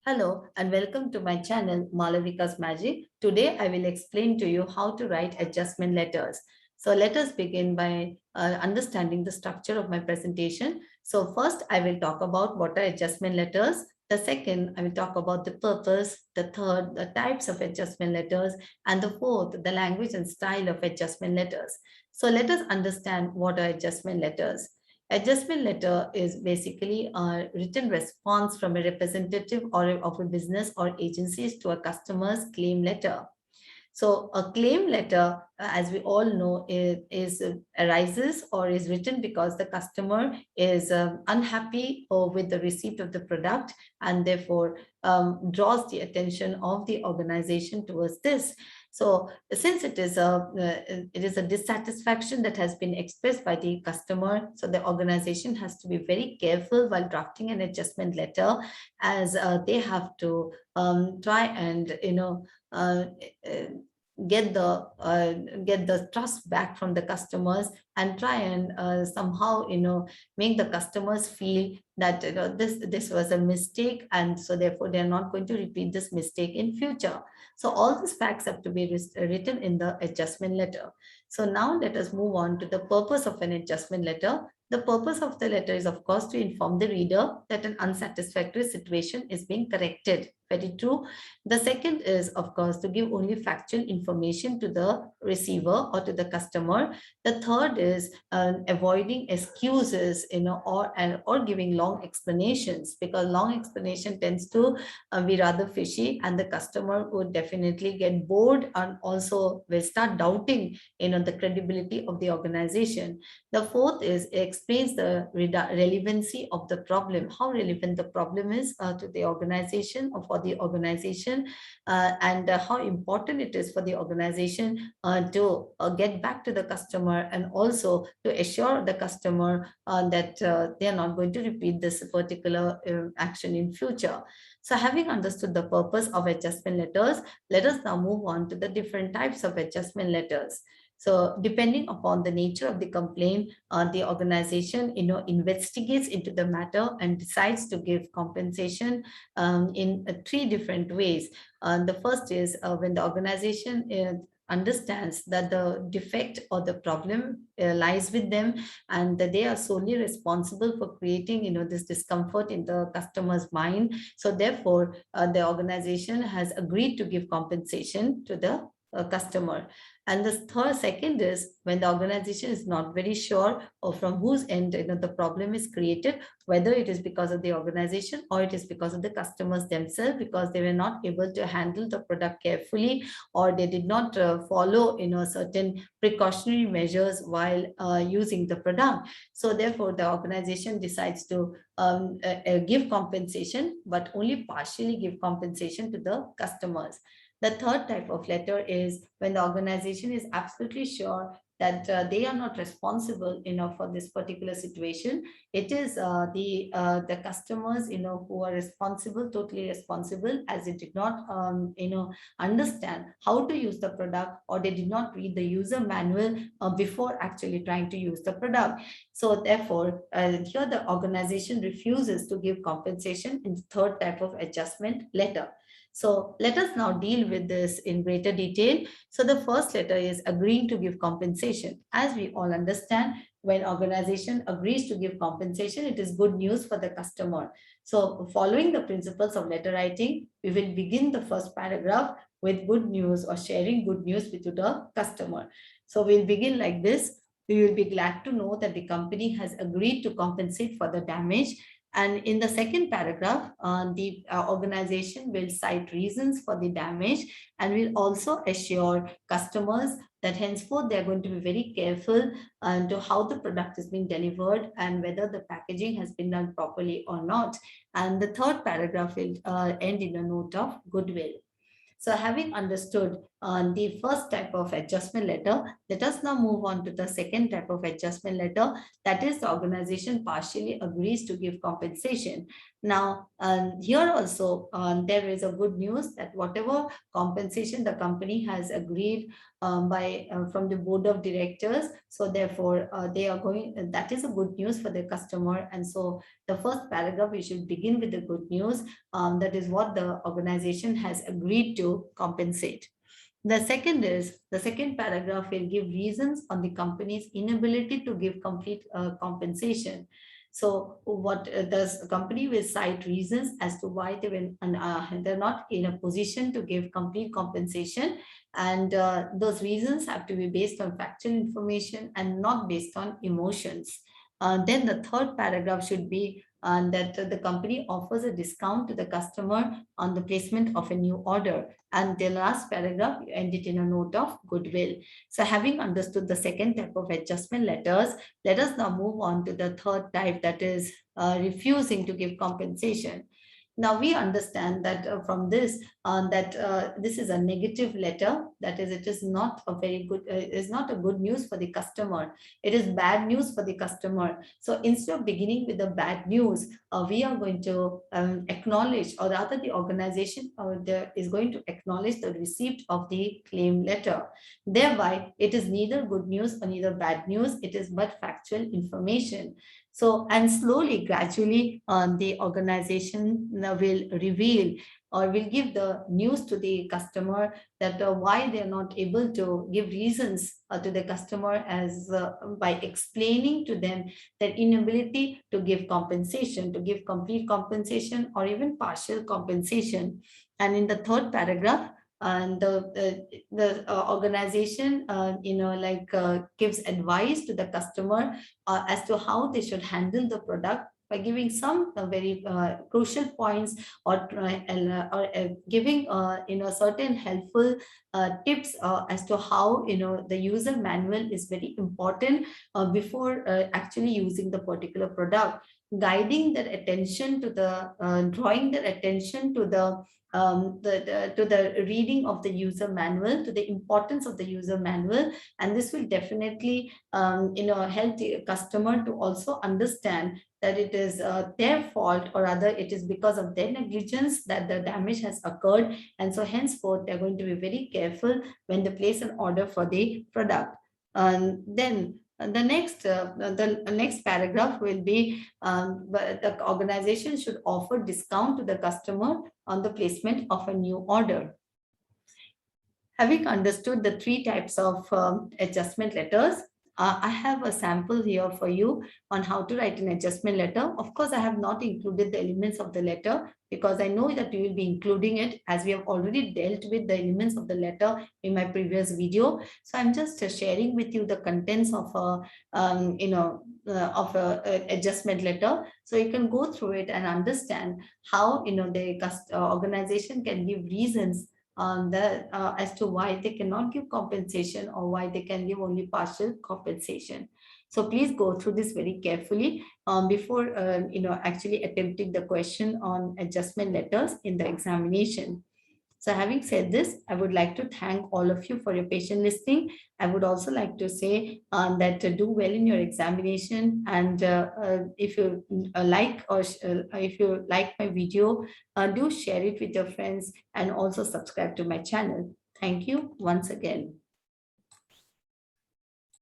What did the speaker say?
Hello and welcome to my channel Malavika's Magic. Today I will explain to you how to write adjustment letters. So let us begin by understanding the structure of my presentation. So first I will talk about what are adjustment letters. The second, I will talk about the purpose. The third, the types of adjustment letters. And the fourth, the language and style of adjustment letters. So let us understand what are adjustment letters. Adjustment letter is basically a written response from a representative or of a business or agencies to a customer's claim letter. So a claim letter, as we all know, arises or is written because the customer is unhappy with the receipt of the product and therefore draws the attention of the organization towards this. So since it is a dissatisfaction that has been expressed by the customer, so the organization has to be very careful while drafting an adjustment letter, as they have to try and uh, uh, get the trust back from the customers and try and somehow make the customers feel that this was a mistake, and so therefore they are not going to repeat this mistake in future. So all these facts have to be written in the adjustment letter. So now let us move on to the purpose of an adjustment letter. The purpose of the letter is, of course, to inform the reader that an unsatisfactory situation is being corrected. Very true. The second is, of course, to give only factual information to the receiver or to the customer. The third is avoiding excuses, or giving long explanations, because long explanation tends to be rather fishy, and the customer would definitely get bored and also will start doubting, the credibility of the organization. The fourth is it explains the relevancy of the problem, how relevant the problem is to the organization or for the organization, and how important it is for the organization to get back to the customer, and also to assure the customer that they are not going to repeat this particular action in future. So having understood the purpose of adjustment letters, let us now move on to the different types of adjustment letters. So depending upon the nature of the complaint, the organization, investigates into the matter and decides to give compensation in three different ways. The first is when the organization understands that the defect or the problem lies with them, and that they are solely responsible for creating this discomfort in the customer's mind. So therefore the organization has agreed to give compensation to the customer. And the second is when the organization is not very sure or from whose end the problem is created, whether it is because of the organization or it is because of the customers themselves, because they were not able to handle the product carefully, or they did not follow certain precautionary measures while using the product. So therefore the organization decides to give compensation, but only partially give compensation to the customers. The third type of letter is when the organization is absolutely sure that they are not responsible, for this particular situation. It is the customers, who are responsible, totally responsible, as they did not, understand how to use the product, or they did not read the user manual before actually trying to use the product. So therefore, here the organization refuses to give compensation in the third type of adjustment letter. So let us now deal with this in greater detail. So the first letter is agreeing to give compensation. As we all understand, when organization agrees to give compensation, it is good news for the customer. So following the principles of letter writing, we will begin the first paragraph with good news or sharing good news with the customer. So we'll begin like this. We will be glad to know that the company has agreed to compensate for the damage. And in the second paragraph, the organization will cite reasons for the damage, and will also assure customers that henceforth they are going to be very careful to how the product is being delivered and whether the packaging has been done properly or not. And the third paragraph will end in a note of goodwill. So having understood the first type of adjustment letter. Let us now move on to the second type of adjustment letter. That is, the organization partially agrees to give compensation. Now, here also, there is a good news that whatever compensation the company has agreed by from the board of directors, so therefore they are going, that is a good news for the customer. And so the first paragraph, we should begin with the good news, that is what the organization has agreed to compensate. The second paragraph will give reasons on the company's inability to give complete compensation. So what the company will cite reasons as to why they're not in a position to give complete compensation, and those reasons have to be based on factual information and not based on emotions. Then the third paragraph should be that the company offers a discount to the customer on the placement of a new order. And the last paragraph, you end it in a note of goodwill. So having understood the second type of adjustment letters, let us now move on to the third type, that is refusing to give compensation. Now we understand that from this, that this is a negative letter. That is, it is not a very good, is not a good news for the customer. It is bad news for the customer. So instead of beginning with the bad news, we are going to acknowledge, or rather the organization is going to acknowledge the receipt of the claim letter. Thereby, it is neither good news or neither bad news. It is but factual information. So, and slowly, gradually, the organization will reveal or will give the news to the customer that why they're not able to give reasons to the customer, as by explaining to them their inability to give compensation, to give complete compensation or even partial compensation. And in the third paragraph, and the organization gives advice to the customer as to how they should handle the product by giving some very crucial points, or giving certain helpful tips as to how the user manual is very important before actually using the particular product, guiding their attention to the drawing their attention to to the reading of the user manual, to the importance of the user manual. And this will definitely help the customer to also understand that it is their fault, or rather it is because of their negligence that the damage has occurred. And so henceforth, they're going to be very careful when they place an order for the product. Then the next paragraph will be, the organization should offer discount to the customer on the placement of a new order. Having understood the three types of adjustment letters, I have a sample here for you on how to write an adjustment letter. Of course, I have not included the elements of the letter because I know that you will be including it, as we have already dealt with the elements of the letter in my previous video. So I'm just sharing with you the contents of a adjustment letter, so you can go through it and understand how the organization can give reasons as to why they cannot give compensation, or why they can give only partial compensation. So please go through this very carefully before actually attempting the question on adjustment letters in the examination. So having said this, I would like to thank all of you for your patient listening. I would also like to say that do well in your examination. And if you if you like my video, do share it with your friends and also subscribe to my channel. Thank you once again.